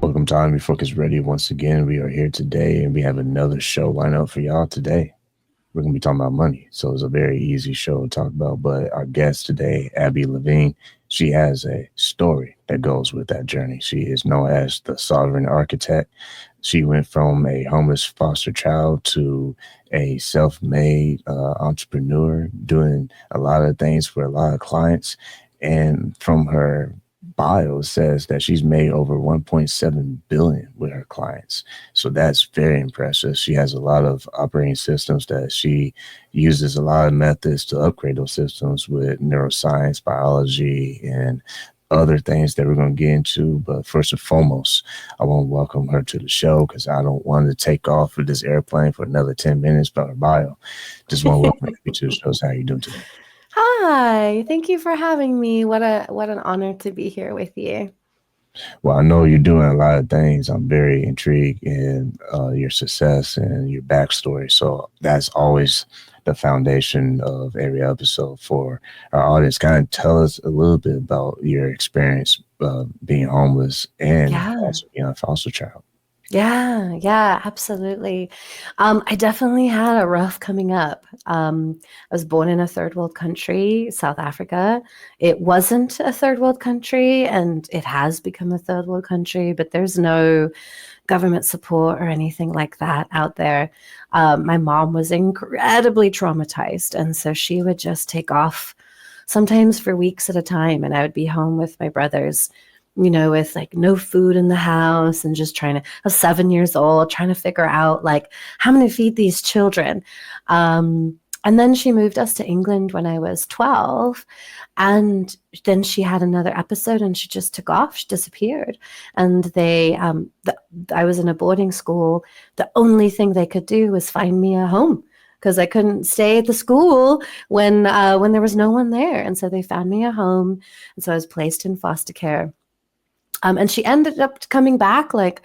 Welcome to I Am Refocused Radio. Once again, we are here today and we have another show lined up for y'all today. We're going to be talking about money. So it's a very easy show to talk about. But our guest today, Abby Levine, she has a story that goes with that journey. She is known as the sovereign architect. She went from a homeless foster child to a self-made entrepreneur, doing a lot of things for a lot of clients. And from her bio says that she's made over 1.7 billion with her clients. So that's very impressive. She has a lot of operating systems that she uses, a lot of methods to upgrade those systems with neuroscience, biology, and other things that we're going to get into. But first and foremost, I want to welcome her to the show because I don't want to take off with this airplane for another 10 minutes about her bio. Just want to welcome you to the show. How are you doing today? Hi, thank you for having me. What an honor to be here with you. Well, I know you're doing a lot of things. I'm very intrigued in your success and your backstory. So that's always the foundation of every episode for our audience. Kind of tell us a little bit about your experience being homeless and also being a foster child. Yeah, absolutely. I definitely had a rough coming up. I was born in a third world country, South Africa. It wasn't a third world country, and it has become a third world country, but there's no government support or anything like that out there. My mom was incredibly traumatized, and so she would just take off sometimes for weeks at a time, and I would be home with my brothers, with like no food in the house and just I was 7 years old, trying to figure out like how I'm going to feed these children. And then she moved us to England when I was 12. And then she had another episode and she just took off. She disappeared. And I was in a boarding school. The only thing they could do was find me a home, because I couldn't stay at the school when there was no one there. And so they found me a home. And so I was placed in foster care. And she ended up coming back like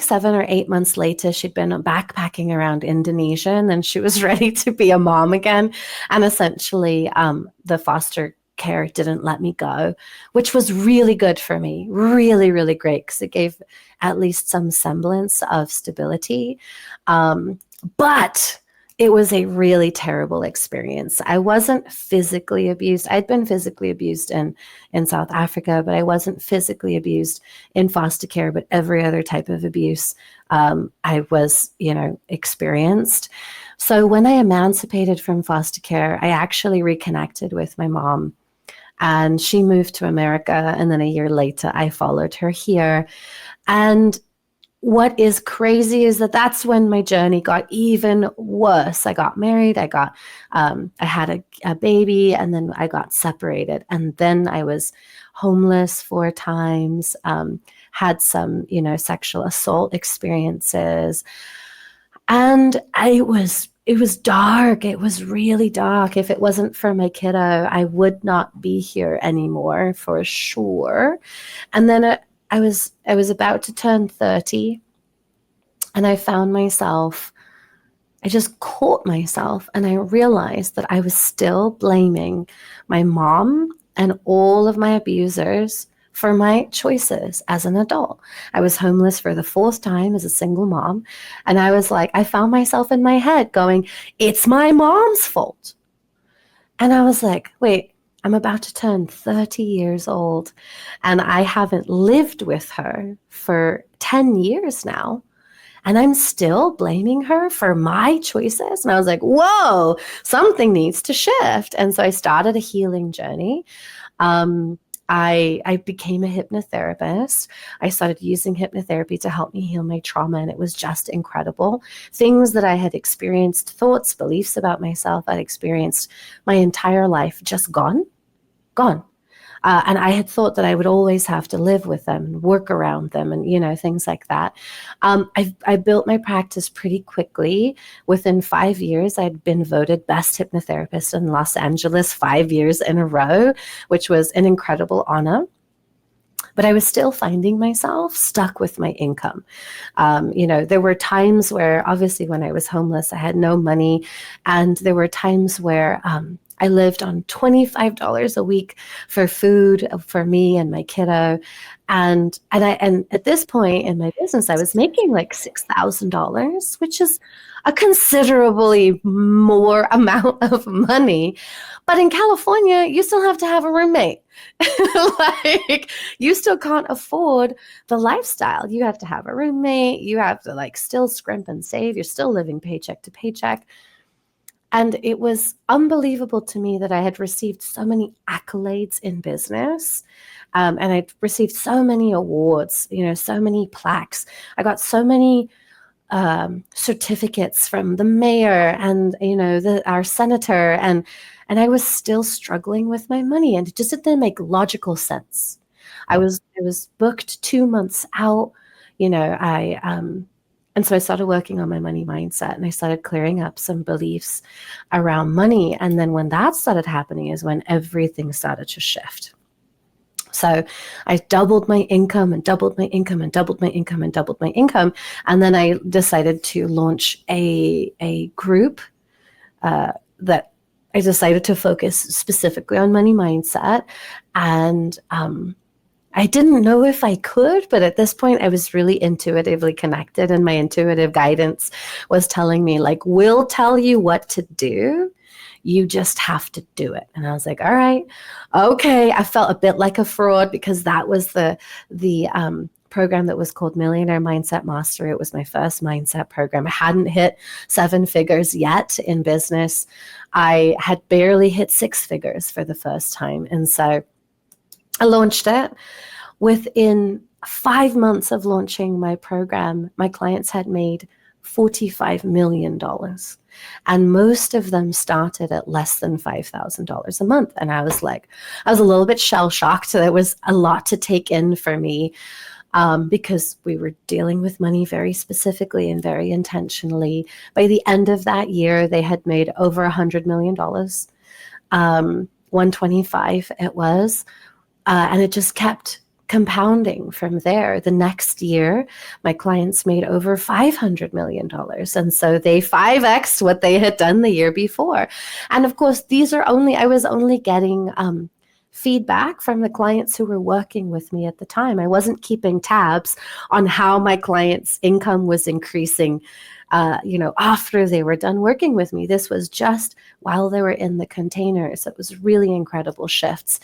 7 or 8 months later. She'd been backpacking around Indonesia, and then she was ready to be a mom again. And essentially, the foster care didn't let me go, which was really good for me. Really, really great, because it gave at least some semblance of stability. But it was a really terrible experience. I wasn't physically abused. I'd been physically abused in South Africa, but I wasn't physically abused in foster care, but every other type of abuse I was, experienced. So when I emancipated from foster care, I actually reconnected with my mom, and she moved to America. And then a year later, I followed her here. And what is crazy is that that's when my journey got even worse. I got married, I had a baby, and then I got separated. And then I was homeless 4 times, had some, sexual assault experiences. And it was dark. It was really dark. If it wasn't for my kiddo, I would not be here anymore for sure. And then I was about to turn 30, and I found myself, I just caught myself, and I realized that I was still blaming my mom and all of my abusers for my choices as an adult. I was homeless for the 4th time as a single mom, and I was like, I found myself in my head going, it's my mom's fault. And I was like, wait, I'm about to turn 30 years old, and I haven't lived with her for 10 years now, and I'm still blaming her for my choices. And I was like, whoa, something needs to shift. And so I started a healing journey. I became a hypnotherapist. I started using hypnotherapy to help me heal my trauma, and it was just incredible. Things that I had experienced, thoughts, beliefs about myself, I'd experienced my entire life, just gone. And I had thought that I would always have to live with them and work around them and, things like that. I built my practice pretty quickly. Within 5 years, I'd been voted best hypnotherapist in Los Angeles 5 years in a row, which was an incredible honor. But I was still finding myself stuck with my income. There were times where, obviously, when I was homeless, I had no money. And there were times where I lived on $25 a week for food for me and my kiddo. And at this point in my business, I was making like $6,000, which is a considerably more amount of money. But in California, you still have to have a roommate. Like, you still can't afford the lifestyle. You have to have a roommate. You have to like still scrimp and save. You're still living paycheck to paycheck. And it was unbelievable to me that I had received so many accolades in business. And I'd received so many awards, so many plaques. I got so many certificates from the mayor and, our senator. And I was still struggling with my money. And it just didn't make logical sense. I was booked 2 months out. And so I started working on my money mindset, and I started clearing up some beliefs around money. And then when that started happening is when everything started to shift. So I doubled my income and doubled my income and doubled my income and doubled my income. And then I decided to launch a group that I decided to focus specifically on money mindset. And I didn't know if I could, but at this point I was really intuitively connected, and my intuitive guidance was telling me, like, we'll tell you what to do. You just have to do it. And I was like, all right, okay. I felt a bit like a fraud because that was the program that was called Millionaire Mindset Mastery. It was my first mindset program. I hadn't hit 7 figures yet in business. I had barely hit 6 figures for the first time. And so I launched it. Within 5 months of launching my program, my clients had made $45 million. And most of them started at less than $5,000 a month. And I was a little bit shell-shocked. There was a lot to take in for me because we were dealing with money very specifically and very intentionally. By the end of that year, they had made over $100 million. 125 it was. And it just kept compounding from there. The next year, my clients made over $500 million. And so they 5x'd what they had done the year before. And of course, I was only getting feedback from the clients who were working with me at the time. I wasn't keeping tabs on how my clients' income was increasing after they were done working with me. This was just while they were in the containers. It was really incredible shifts.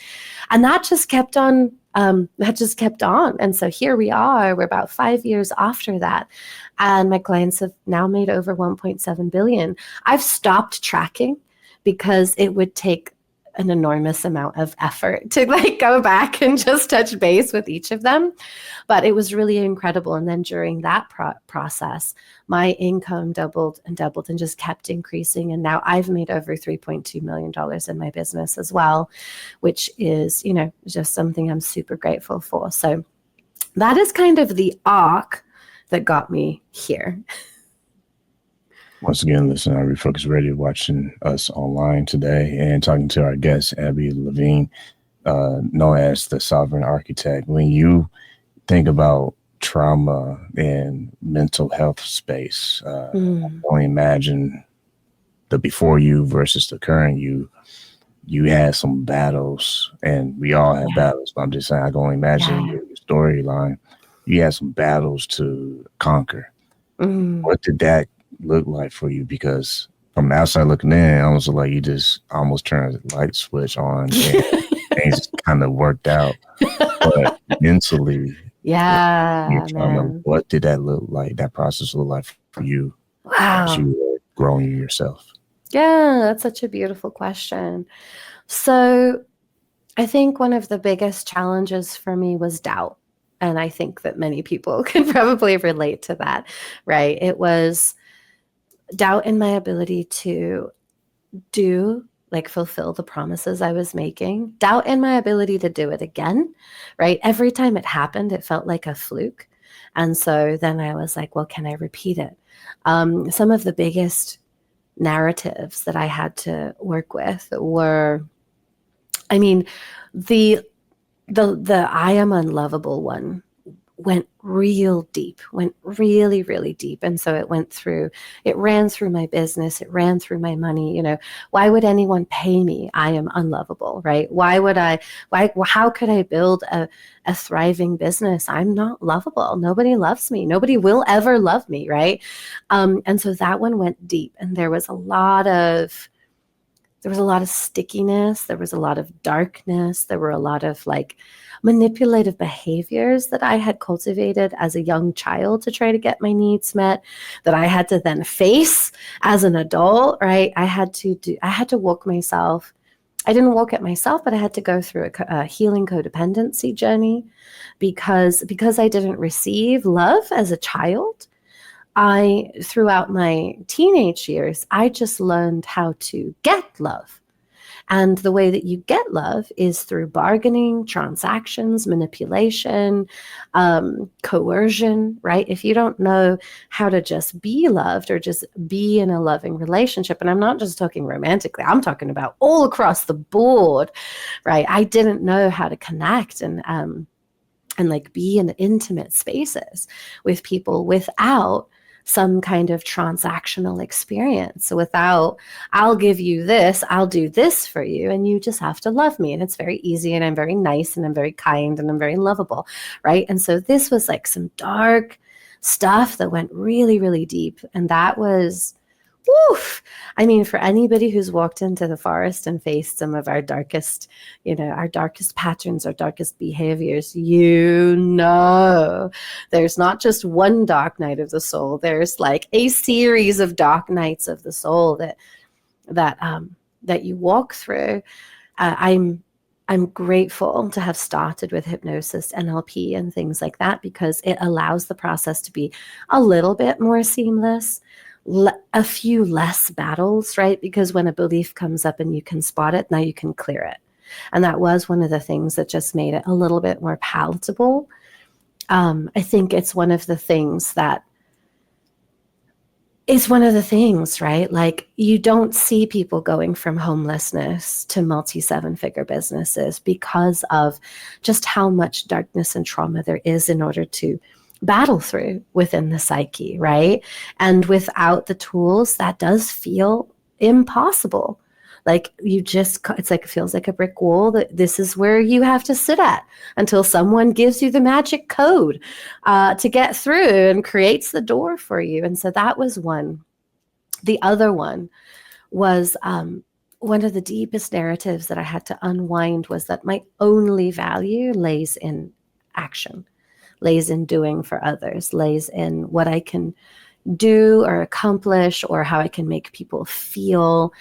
And that just kept on. And so here we are, we're about 5 years after that. And my clients have now made over 1.7 billion. I've stopped tracking because it would take an enormous amount of effort to go back and just touch base with each of them. But it was really incredible. And then during that process, my income doubled and doubled and just kept increasing. And now I've made over $3.2 million in my business as well, which is, just something I'm super grateful for. So that is kind of the arc that got me here. Once again, listen, I Refocused Radio, watching us online today and talking to our guest, Abby Levine, known as the Sovereign Architect. When you think about trauma and mental health space, I can only imagine the before you versus the current you. You had some battles, and we all have battles, but I'm just saying, I can only imagine your storyline. You had some battles to conquer. What did that look like for you? Because from the outside looking in, I was like, you just almost turned the light switch on and things kind of worked out. But mentally, what did that look like? That process look like for you as you were growing yourself? Yeah, that's such a beautiful question. So I think one of the biggest challenges for me was doubt. And I think that many people can probably relate to that, right? It was doubt in my ability to fulfill the promises I was making, doubt in my ability to do it again, right? Every time it happened, it felt like a fluke. And so then I was like, well, can I repeat it? Some of the biggest narratives that I had to work with were, the I am unlovable one went real deep, went really, really deep. And so it ran through my business, it ran through my money. Why would anyone pay me? I am unlovable, right? How could I build a thriving business? I'm not lovable. Nobody loves me. Nobody will ever love me, right? And so that one went deep, and there was a lot of stickiness. There was a lot of darkness. There were a lot of manipulative behaviors that I had cultivated as a young child to try to get my needs met, that I had to then face as an adult, right? I had to walk myself. I didn't walk it myself, but I had to go through a healing codependency journey because I didn't receive love as a child. Throughout my teenage years, I just learned how to get love. And the way that you get love is through bargaining, transactions, manipulation, coercion, right? If you don't know how to just be loved or just be in a loving relationship, and I'm not just talking romantically, I'm talking about all across the board, right? I didn't know how to connect and be in intimate spaces with people without some kind of transactional experience. So without, I'll give you this, I'll do this for you, and you just have to love me. And it's very easy, and I'm very nice, and I'm very kind, and I'm very lovable, right? And so this was some dark stuff that went really, really deep. And that was, woof. I mean, for anybody who's walked into the forest and faced some of our darkest patterns, our darkest behaviors, there's not just one dark night of the soul. There's a series of dark nights of the soul that you walk through. I'm grateful to have started with hypnosis, NLP, and things like that, because it allows the process to be a little bit more seamless. A few less battles, right? Because when a belief comes up and you can spot it, now you can clear it. And that was one of the things that just made it a little bit more palatable. I think it's one of the things, right? You don't see people going from homelessness to multi-7-figure businesses because of just how much darkness and trauma there is in order to battle through within the psyche, right? And without the tools, that does feel impossible. It feels like a brick wall that this is where you have to sit at until someone gives you the magic code to get through and creates the door for you. And so that was one. The other one was one of the deepest narratives that I had to unwind was that my only value lays in action, lays in doing for others, lays in what I can do or accomplish or how I can make people feel.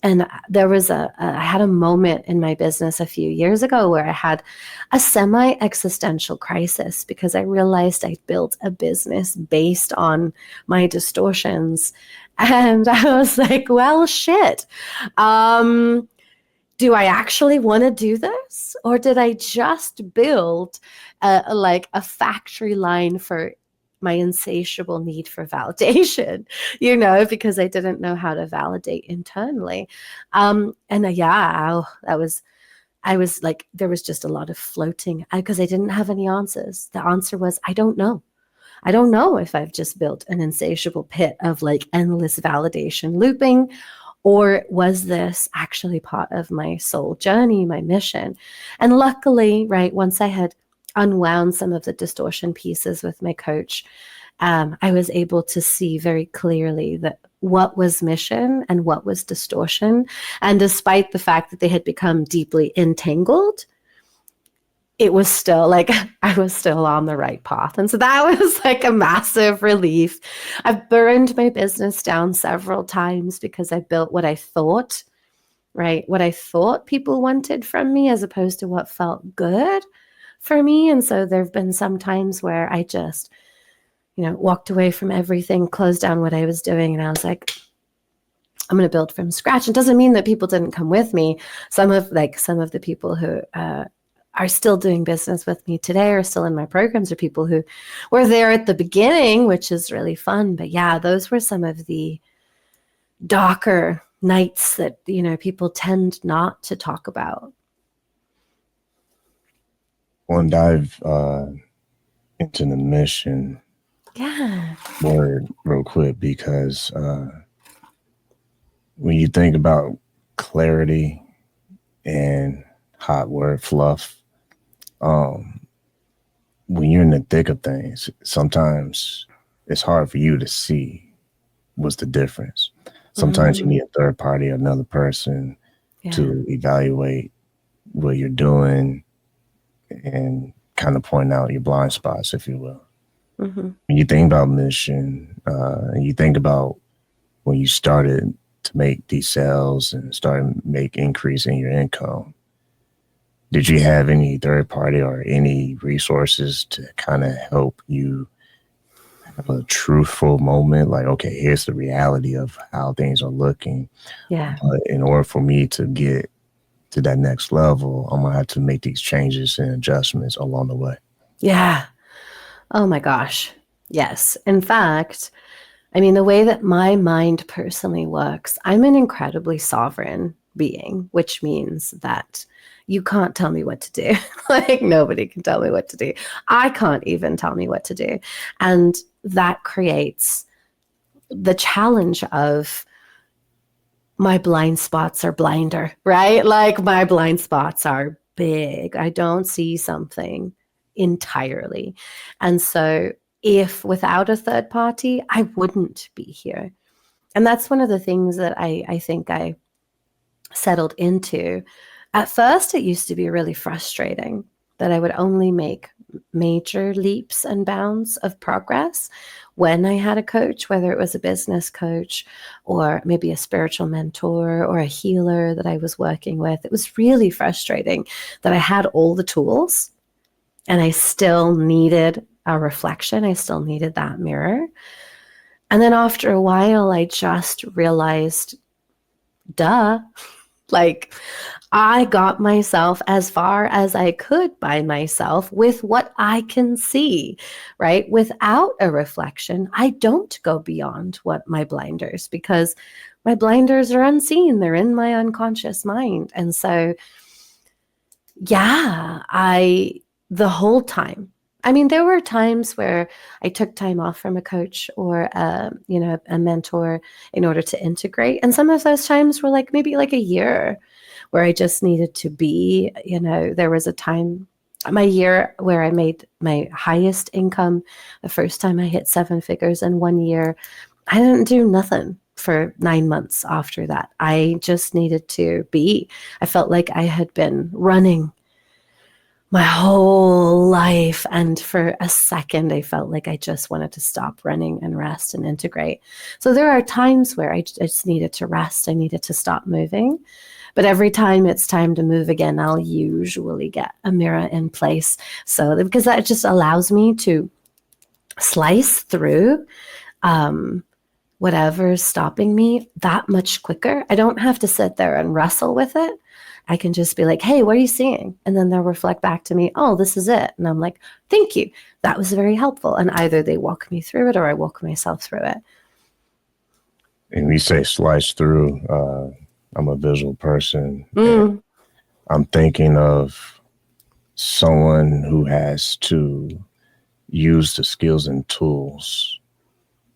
And there was I had a moment in my business a few years ago where I had a semi-existential crisis because I realized I built a business based on my distortions. And I was like, well, shit. Do I actually want to do this? Or did I just build a factory line for my insatiable need for validation, because I didn't know how to validate internally. I was there was just a lot of floating because I didn't have any answers. The answer was, I don't know. I don't know if I've just built an insatiable pit of endless validation looping, or was this actually part of my soul journey, my mission? And luckily, right, once I had unwound some of the distortion pieces with my coach, I was able to see very clearly that what was mission and what was distortion. And despite the fact that they had become deeply entangled, it was still I was still on the right path. And so that was a massive relief. I've burned my business down several times because I built what I thought, right? What I thought people wanted from me as opposed to what felt good for me. And so there've been some times where I just, walked away from everything, closed down what I was doing. And I was like, I'm going to build from scratch. It doesn't mean that people didn't come with me. Some of the people who, are still doing business with me today or still in my programs are people who were there at the beginning, which is really fun. But yeah, those were some of the darker nights that, people tend not to talk about. One dive into the mission word real quick, because when you think about clarity and hot word fluff, when you're in the thick of things, sometimes it's hard for you to see what's the difference. Sometimes you need a third party, another person to evaluate what you're doing and kind of point out your blind spots, if you will. When you think about mission, and you think about when you started to make these sales and started make increase in your income, did you have any third party or any resources to kind of help you have a truthful moment? Like, okay, here's the reality of how things are looking. Yeah. But in order for me to get to that next level, I'm going to have to make these changes and adjustments along the way. Yeah. Oh my gosh. Yes. In fact, I mean, the way that my mind personally works, I'm an incredibly sovereign being, which means that you can't tell me what to do. Like, nobody can tell me what to do. I can't even tell me what to do. And that creates the challenge of my blind spots are blinder, right? Like, my blind spots are big. I don't see something entirely. And so if without a third party, I wouldn't be here. And that's one of the things that I think I settled into. At first, it used to be really frustrating that I would only make major leaps and bounds of progress when I had a coach, whether it was a business coach or maybe a spiritual mentor or a healer that I was working with. It was really frustrating that I had all the tools and I still needed a reflection. I still needed that mirror. And then after a while, I just realized, duh, like, I got myself as far as I could by myself with what I can see, right? Without a reflection, I don't go beyond what my blinders, because my blinders are unseen. They're in my unconscious mind. And so, yeah, the whole time, I mean, there were times where I took time off from a coach or, a mentor in order to integrate. And some of those times were like maybe like a year where I just needed to be, there was a time, my year where I made my highest income, the first time I hit 7 figures in 1 year. I didn't do nothing for 9 months after that. I just needed to be. I felt like I had been running my whole life. And for a second, I felt like I just wanted to stop running and rest and integrate. So there are times where I just needed to rest. I needed to stop moving. But every time it's time to move again, I'll usually get a mirror in place. So because that just allows me to slice through whatever's stopping me that much quicker. I don't have to sit there and wrestle with it. I can just be like, hey, what are you seeing? And then they'll reflect back to me, oh, this is it. And I'm like, thank you. That was very helpful. And either they walk me through it or I walk myself through it. And we say slice through. I'm a visual person. I'm thinking of someone who has to use the skills and tools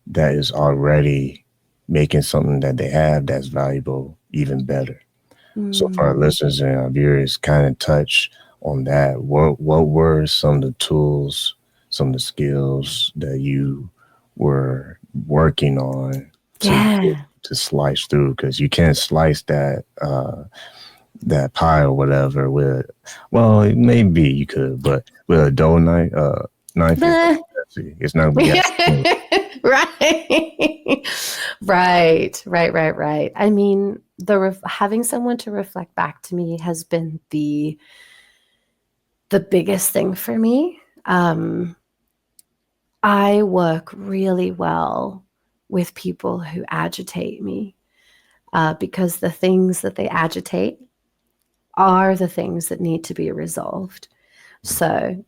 that is already making something that they have that's valuable even better. So for our listeners and our viewers, kind of touch on that. What were some of the tools, some of the skills that you were working on to slice through? Because you can't slice that that pie or whatever with, well, maybe you could, but with a dough knife, it's not gonna be Right. I mean, having someone to reflect back to me has been the biggest thing for me. I work really well with people who agitate me because the things that they agitate are the things that need to be resolved. So,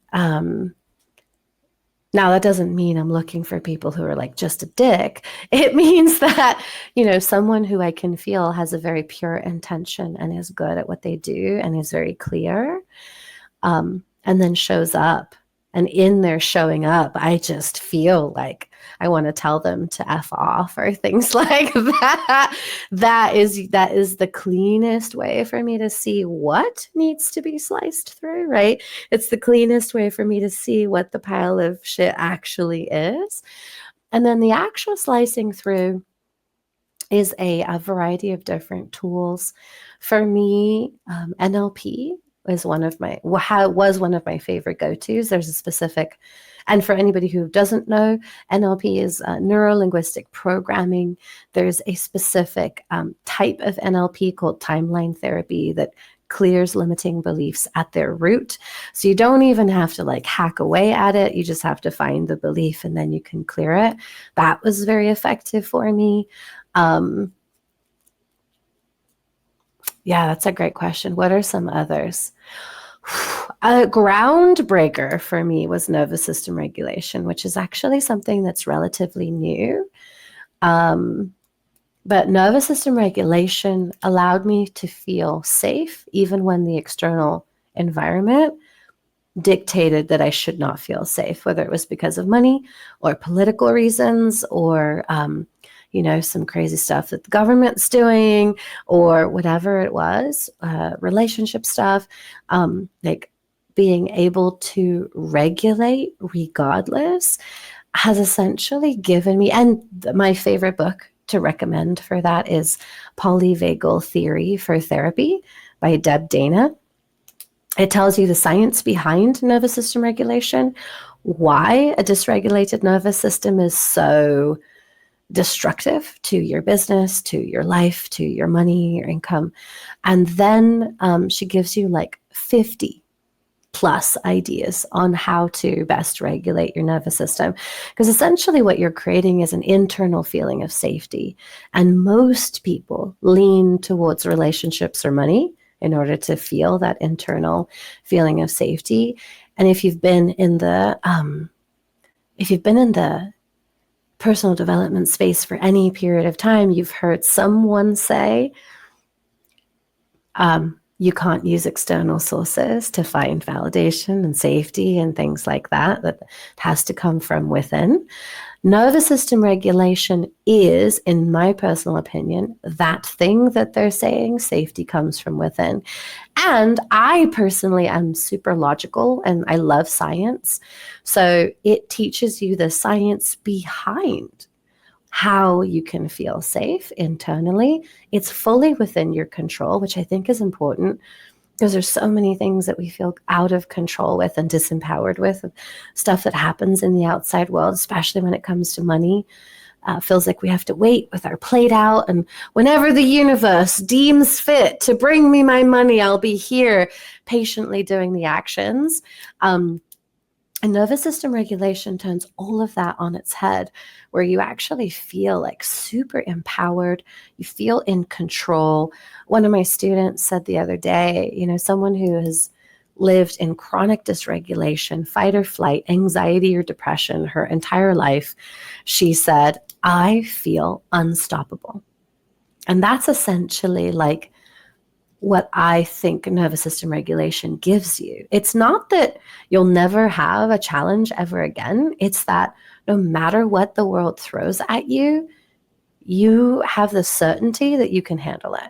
now, that doesn't mean I'm looking for people who are like just a dick. It means that, someone who I can feel has a very pure intention and is good at what they do and is very clear, and then shows up and in their showing up, I just feel like I want to tell them to F off or things like that. That is the cleanest way for me to see what needs to be sliced through, right? It's the cleanest way for me to see what the pile of shit actually is. And then the actual slicing through is a variety of different tools. For me, NLP was one of my favorite go-tos. There's a specific, and for anybody who doesn't know, NLP is neuro-linguistic programming. There's a specific type of NLP called timeline therapy that clears limiting beliefs at their root. So you don't even have to like hack away at it. You just have to find the belief and then you can clear it. That was very effective for me. Yeah, that's a great question. What are some others? A groundbreaker for me was nervous system regulation, which is actually something that's relatively new. But nervous system regulation allowed me to feel safe, even when the external environment dictated that I should not feel safe, whether it was because of money or political reasons or some crazy stuff that the government's doing or whatever it was, relationship stuff, like being able to regulate regardless has essentially given me, and my favorite book to recommend for that is Polyvagal Theory for Therapy by Deb Dana. It tells you the science behind nervous system regulation, why a dysregulated nervous system is so destructive to your business, to your life, to your money, your income. And then she gives you like 50 plus ideas on how to best regulate your nervous system. Because essentially what you're creating is an internal feeling of safety. And most people lean towards relationships or money in order to feel that internal feeling of safety. And if you've been in the personal development space for any period of time, you've heard someone say, you can't use external sources to find validation and safety and things like that. That has to come from within. Nervous system regulation is, in my personal opinion, that thing that they're saying, safety comes from within. And I personally am super logical and I love science. So it teaches you the science behind how you can feel safe internally. It's fully within your control, which I think is important because there's so many things that we feel out of control with and disempowered with, stuff that happens in the outside world, especially when it comes to money. Feels like we have to wait with our plate out, and whenever the universe deems fit to bring me my money, I'll be here patiently doing the actions. And nervous system regulation turns all of that on its head, where you actually feel like super empowered. You feel in control. One of my students said the other day, someone who has lived in chronic dysregulation, fight or flight, anxiety or depression her entire life, she said, I feel unstoppable. And that's essentially like what I think nervous system regulation gives you. It's not that you'll never have a challenge ever again. It's that no matter what the world throws at you, you have the certainty that you can handle it.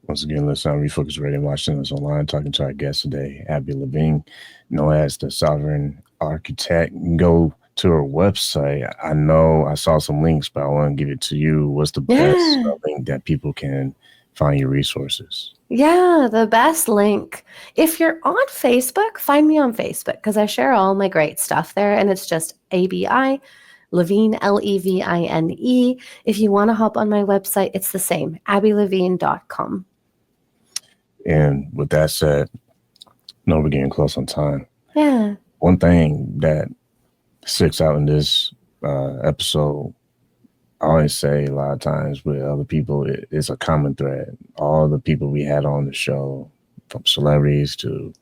Once again, let's Refocused Radio. Watching us online, talking to our guest today, Abby Levine, known as the Sovereign Architect. You can go to her website. I know I saw some links, but I want to give it to you. What's the best link that people can find your resources? Yeah, the best link. If you're on Facebook, find me on Facebook because I share all my great stuff there, and it's just ABI Levine, Levine. If you want to hop on my website, it's the same, abbylevine.com. And with that said, we're getting close on time. Yeah. One thing that sticks out in this episode, I always say a lot of times with other people, it's a common thread. All the people we had on the show, from celebrities to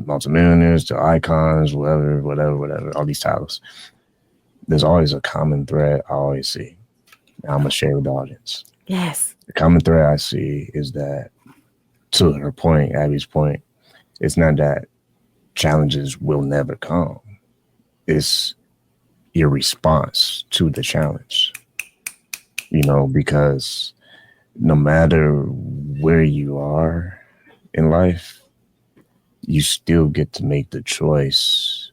multimillionaires to icons, whatever, all these titles. There's always a common thread I always see. Now I'm going to share with the audience. Yes. The common thread I see is that, to her point, Abby's point, it's not that challenges will never come. It's your response to the challenge, because no matter where you are in life, you still get to make the choice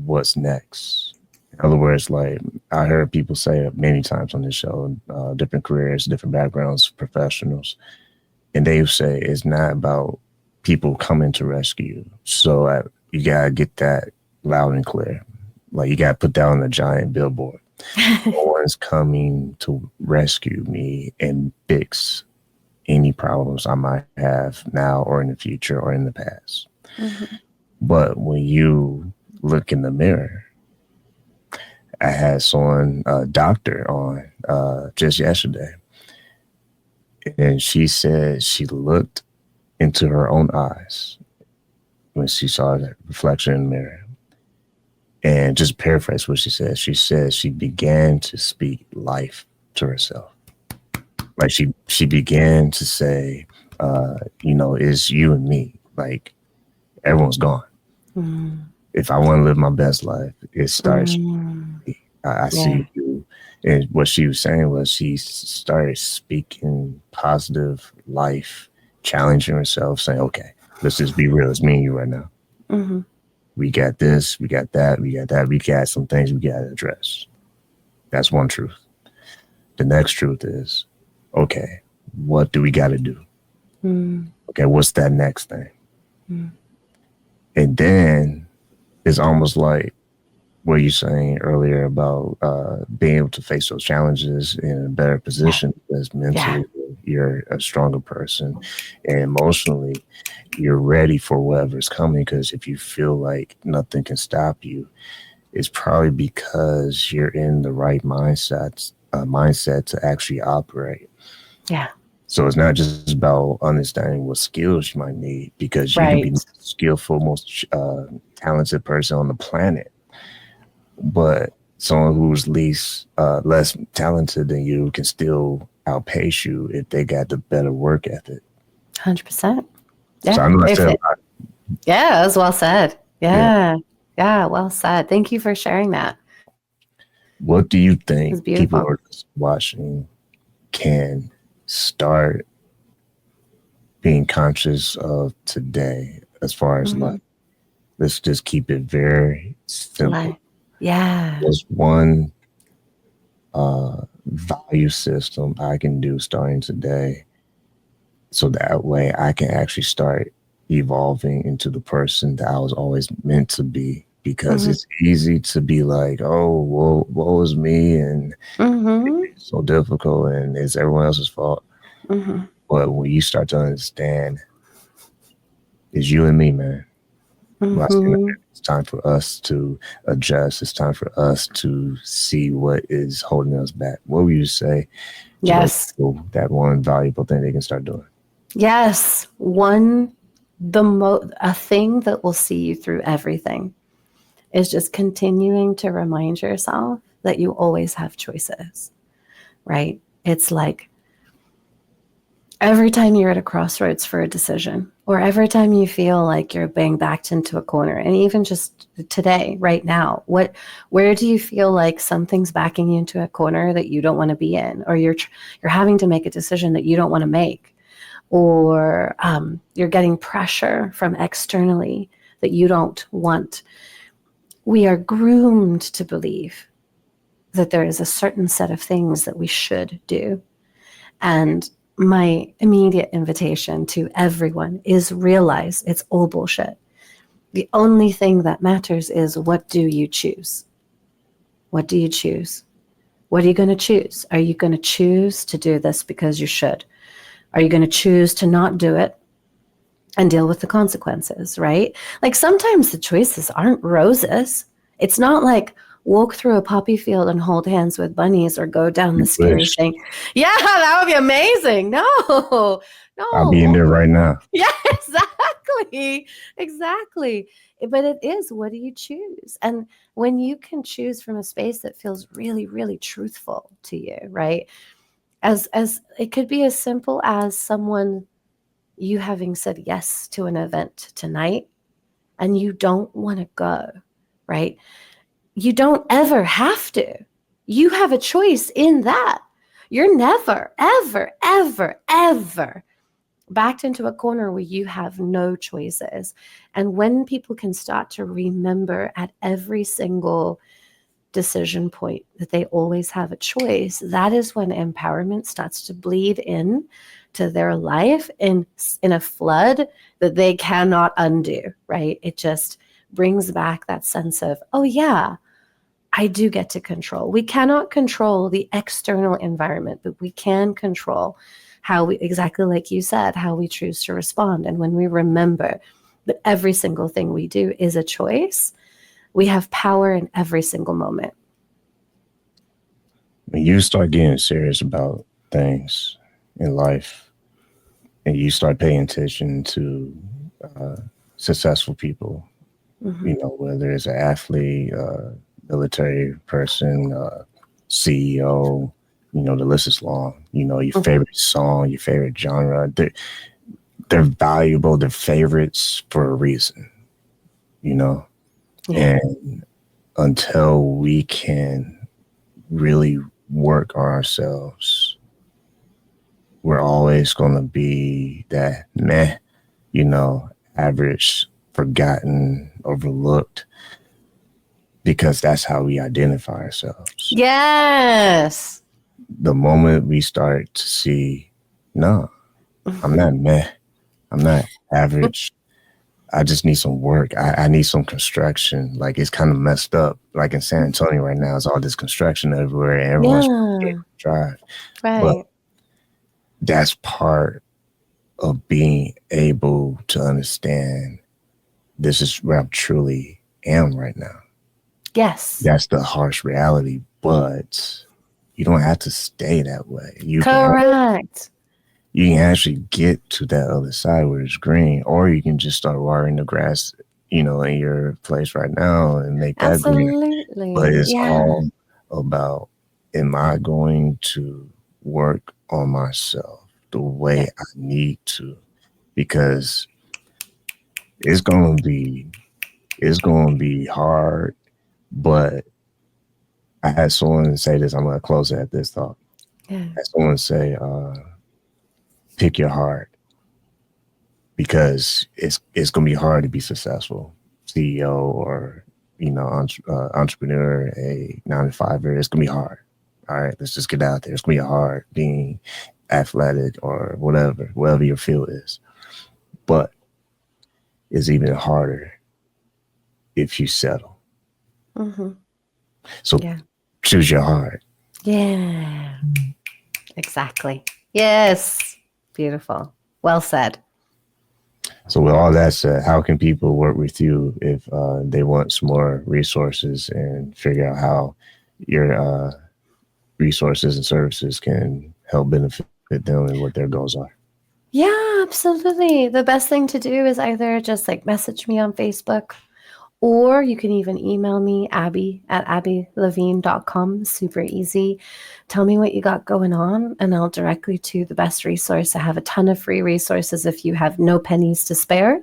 what's next. In other words, like I heard people say many times on this show, different careers, different backgrounds, professionals, and they say it's not about people coming to rescue you. So you got to get that loud and clear. Like you got to put that on a giant billboard. No one's coming to rescue me and fix any problems I might have now or in the future or in the past. Mm-hmm. But when you look in the mirror, I had someone, a doctor on just yesterday, and she said she looked into her own eyes when she saw the reflection in the mirror. And just paraphrase what she said she began to speak life to herself. Like she began to say, it's you and me. Like everyone's gone. Mm. If I want to live my best life, it starts. I see you. And what she was saying was she started speaking positive life, challenging herself, saying, okay, let's just be real. It's me and you right now. Mm-hmm. We got this, we got that, we got some things we got to address. That's one truth. The next truth is, okay, what do we got to do? Mm. Okay, what's that next thing? Mm. And then it's almost like what you're saying earlier about being able to face those challenges in a better position because mentally you're a stronger person and emotionally you're ready for whatever's coming. Because if you feel like nothing can stop you, it's probably because you're in the right mindset to actually operate. Yeah. So it's not just about understanding what skills you might need, because you can be the skillful, most talented person on the planet, but someone who's less talented than you can still outpace you if they got the better work ethic. 100%. Yeah. So I know I said a lot. Yeah, that was well said. Yeah, well said. Thank you for sharing that. What do you think people who are watching can start being conscious of today as far as life? Let's just keep it very simple. Yeah. There's one value system I can do starting today, so that way I can actually start evolving into the person that I was always meant to be. Because it's easy to be like, oh, well, woe is me, and it's so difficult, and it's everyone else's fault. But when you start to understand, it's you and me, man. It's time for us to adjust. It's time for us to see what is holding us back. What would you say? Yes. That one valuable thing they can start doing. Yes. A thing that will see you through everything is just continuing to remind yourself that you always have choices, right? It's like every time you're at a crossroads for a decision, or every time you feel like you're being backed into a corner, and even just today, right now, where do you feel like something's backing you into a corner that you don't want to be in, or you're having to make a decision that you don't want to make, or you're getting pressure from externally that you don't want? We are groomed to believe that there is a certain set of things that we should do. And my immediate invitation to everyone is realize it's all bullshit. The only thing that matters is, what do you choose? What do you choose? What are you going to choose? Are you going to choose to do this because you should? Are you going to choose to not do it and deal with the consequences, right? Like sometimes the choices aren't roses. It's not like walk through a poppy field and hold hands with bunnies, or go down the scary thing. Yeah, that would be amazing. No. I'll be in there right now. Yeah, exactly. But it is, what do you choose? And when you can choose from a space that feels really, really truthful to you, right? As it could be as simple as you having said yes to an event tonight, and you don't want to go, right? You don't ever have to. You have a choice in that. You're never, ever, ever, ever backed into a corner where you have no choices. And when people can start to remember at every single decision point that they always have a choice, that is when empowerment starts to bleed in to their life in a flood that they cannot undo, right? It just brings back that sense of, oh yeah, I do get to control. We cannot control the external environment, but we can control how we, exactly like you said, how we choose to respond. And when we remember that every single thing we do is a choice, we have power in every single moment. When you start getting serious about things in life and you start paying attention to successful people, you know, whether it's an athlete, military person, CEO, you know, the list is long. You know, your favorite song, your favorite genre, they're valuable, they're favorites for a reason, you know? Yeah. And until we can really work on ourselves, we're always going to be that meh, you know, average, forgotten, overlooked, because that's how we identify ourselves. Yes. The moment we start to see, no, I'm not meh, I'm not average. I just need some work. I need some construction. Like, it's kind of messed up. Like in San Antonio right now, it's all this construction everywhere. And everyone's trying to drive. Right. But that's part of being able to understand this is where I truly am right now. Yes. That's the harsh reality, but you don't have to stay that way. Correct. You can actually get to that other side where it's green, or you can just start watering the grass, you know, in your place right now and make that green. Absolutely. But it's Yeah. all about, am I going to work on myself the way I need to? Because it's going to be hard. But I had someone say this. I'm going to close it at this thought. Yeah. I had someone say, pick your heart, because it's going to be hard to be successful CEO or, you know, entrepreneur, a 9-to-5er. It's going to be hard. All right, let's just get out there. It's going to be hard being athletic or whatever your field is. But it's even harder if you settle. So choose your heart. Yeah. Exactly. Yes. Beautiful. Well said. So with all that said, how can people work with you if they want some more resources and figure out how your resources and services can help benefit them and what their goals are? Yeah, absolutely. The best thing to do is either just like message me on Facebook, or you can even email me, abby@abbylevine.com. Super easy. Tell me what you got going on, and I'll direct you to the best resource. I have a ton of free resources if you have no pennies to spare.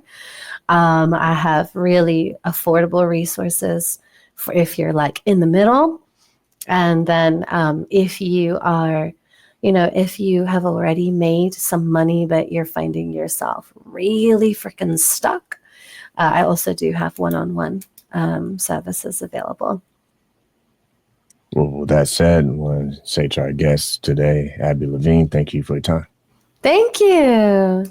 I have really affordable resources for if you're like in the middle. And then if you are, you know, if you have already made some money, but you're finding yourself really freaking stuck, I also do have one-on-one services available. Well, with that said, I want to say to our guest today, Abby Levine, thank you for your time. Thank you.